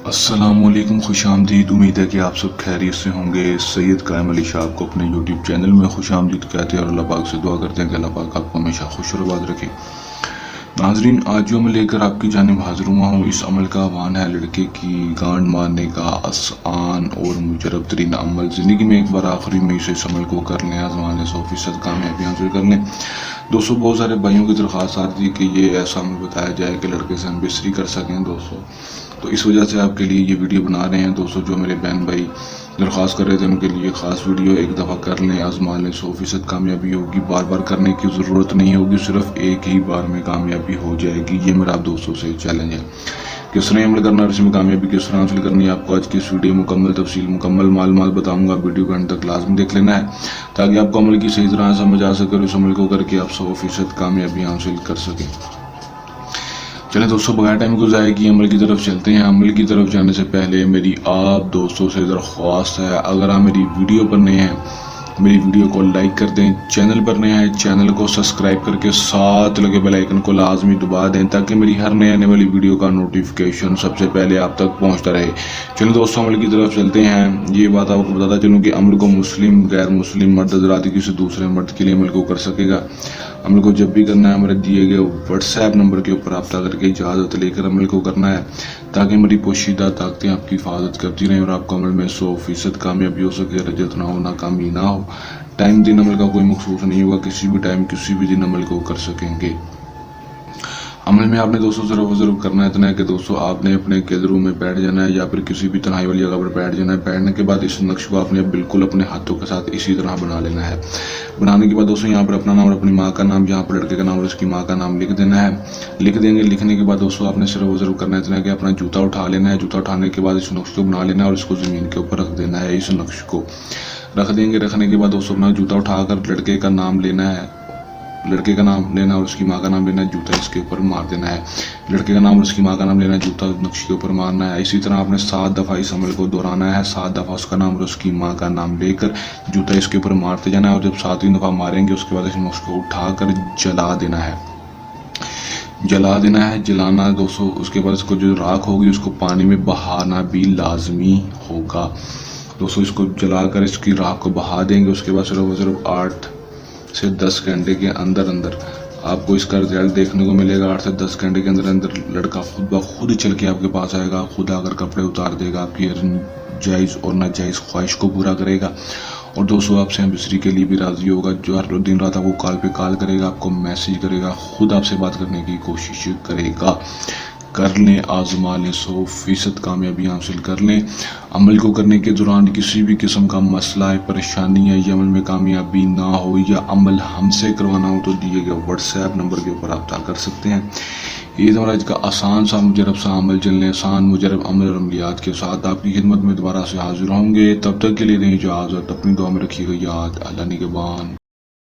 السلام علیکم، خوش آمدید۔ امید ہے کہ آپ سب خیریت سے ہوں گے۔ سید قائم علی شاہ کو اپنے یوٹیوب چینل میں خوش آمدید کہتے ہیں اور اللہ پاک سے دعا کرتے ہیں کہ اللہ پاک آپ کو ہمیشہ خوش و آباد رکھے۔ ناظرین، آج جو میں لے کر آپ کی جانب حاضر ہوا ہوں، اس عمل کا عنوان ہے لڑکے کی گانڈ مارنے کا آسان اور مجرب ترین عمل۔ زندگی میں ایک بار آخری میں اس عمل کو کر لیں، آزمائیں، 100% کامیابی حاصل کر لیں۔ دوستو، بہت سارے بھائیوں کی درخواست آتی ہے کہ یہ ایسا عمل بتایا جائے کہ لڑکے سے ہم بستری کر سکیں دوستو، تو اس وجہ سے آپ کے لیے یہ ویڈیو بنا رہے ہیں دوستو۔ جو میرے بہن بھائی درخواست کر رہے تھے ان کے لیے خاص ویڈیو، ایک دفعہ کر لیں، آزما لیں، 100% کامیابی ہوگی۔ بار بار کرنے کی ضرورت نہیں ہوگی، صرف ایک ہی بار میں کامیابی ہو جائے گی۔ یہ میرا آپ دوستوں سے چیلنج ہے۔ کس طرح عمل کرنا ہے اور اس میں کامیابی کس طرح حاصل کرنی ہے، آپ کو آج کی اس ویڈیو مکمل تفصیل، مکمل معلومات بتاؤں گا۔ ویڈیو کو انڈ تک لازمی دیکھ لینا ہے تاکہ آپ کو عمل کی صحیح طرح سمجھ آ سکے اور اس عمل کو کر کے آپ 100% کامیابی حاصل کر سکیں۔ چلیں دوستو، بغیر ٹائم کو ضائع کیے عمل کی طرف چلتے ہیں۔ عمل کی طرف جانے سے پہلے میری آپ دوستوں سے درخواست ہے، اگر آپ میری ویڈیو پر نئے ہیں میری ویڈیو کو لائک کر دیں، چینل پر نئے ہیں چینل کو سبسکرائب کر کے ساتھ لگے بیل آئیکن کو لازمی دبا دیں تاکہ میری ہر نئے آنے والی ویڈیو کا نوٹیفیکیشن سب سے پہلے آپ تک پہنچتا رہے۔ چلیں دوستو، عمل کی طرف چلتے ہیں۔ یہ بات آپ کو بتاتا چلوں کہ عمل کو مسلم، غیر مسلم مرد حضرات کسی دوسرے مرد کے لیے عمل کو کر سکے گا۔ عمل کو جب بھی کرنا ہے ہمارے دیے گئے واٹس ایپ نمبر کے اوپر رابطہ کر کے اجازت لے کر عمل کو کرنا ہے تاکہ میری پوشیدہ طاقتیں آپ کی حفاظت کرتی رہیں اور آپ کو عمل میں 100% کامیابی ہو سکے، رجت نہ ہو، ناکامی نہ ہو۔ ٹائم دن عمل کا کوئی مخصوص نہیں ہوگا، کسی بھی ٹائم کسی بھی دن عمل کو کر سکیں گے۔ عمل میں آپ نے دوستوں ضرور کرنا ہے اتنا ہے کہ دوستوں آپ نے اپنے گیدروں میں بیٹھ جانا ہے یا پھر کسی بھی تنہائی والی جگہ پر بیٹھ جانا ہے۔ بیٹھنے کے بعد اس نقش کو آپ نے بالکل اپنے ہاتھوں کے ساتھ اسی طرح بنا لینا ہے۔ بنانے کے بعد دوستوں یہاں پر اپنا نام اور اپنی ماں کا نام، یہاں پر لڑکے کا نام اور اس کی ماں کا نام لکھ دینا ہے۔ لکھ دیں گے، لکھنے کے بعد دوستوں آپ نے ضرور کرنا ہے اتنا کہ اپنا جوتا اٹھا لینا ہے۔ جوتا اٹھانے کے بعد اس نقش کو بنا لینا ہے اور اس کو زمین کے اوپر رکھ دینا ہے۔ اس نقش کو رکھ دیں گے، رکھنے کے بعد دوستوں اپنا جوتا اٹھا کر لڑکے کا نام لینا ہے، لڑکے کا نام لینا اور اس کی ماں کا نام لینا ہے، جوتا اس کے اوپر مار دینا ہے۔ لڑکے کا نام اور اس کی ماں کا نام لینا ہے، جوتا نقش کے اوپر مارنا ہے۔ اسی طرح آپ نے 7 دفعہ اس عمل کو دہرانا ہے۔ 7 دفعہ اس کا نام اور اس کی ماں کا نام لے کر جوتا اس کے اوپر مارتے جانا ہے اور جب 7ویں دفعہ ماریں گے اس کے بعد اس نقش کو اٹھا کر جلا دینا ہے۔ جلا دینا ہے، جلانا ہے دوستوں۔ اس کے بعد اس کو جو راکھ ہوگی اس کو پانی میں بہانا بھی لازمی ہوگا دوستوں۔ اس کو جلا کر اس کی راکھ کو بہا دیں گے۔ اس کے بعد صرف 8 سے 10 گھنٹے کے اندر آپ کو اس کا رزلٹ دیکھنے کو ملے گا۔ 8 سے 10 گھنٹے کے اندر لڑکا خود بخود چل کے آپ کے پاس آئے گا، خود آ کر کپڑے اتار دے گا، آپ کی ہر جائز اور ناجائز خواہش کو پورا کرے گا اور دوستوں آپ سے بستری کے لیے بھی راضی ہوگا۔ جو ہر دن رات آپ کو کال پہ کال کرے گا، آپ کو میسیج کرے گا، خود آپ سے بات کرنے کی کوشش کرے گا۔ کر لیں، آزما لیں، 100% کامیابی حاصل کر لیں۔ عمل کو کرنے کے دوران کسی بھی قسم کا مسئلہ ہے، پریشانی ہے، یا عمل میں کامیابی نہ ہو یا عمل ہم سے کروانا ہو تو دیے گئے واٹس ایپ نمبر کے اوپر رابطہ کر سکتے ہیں۔ یہ ہمارا آج کا آسان سا مجرب سا عمل، چلنے آسان مجرب عمل اور عملیات کے ساتھ آپ کی خدمت میں دوبارہ سے حاضر ہوں گے۔ تب تک کے لیے دیں اجازت، اپنی دعا میں رکھیے گا یاد۔ اللہ نگہبان۔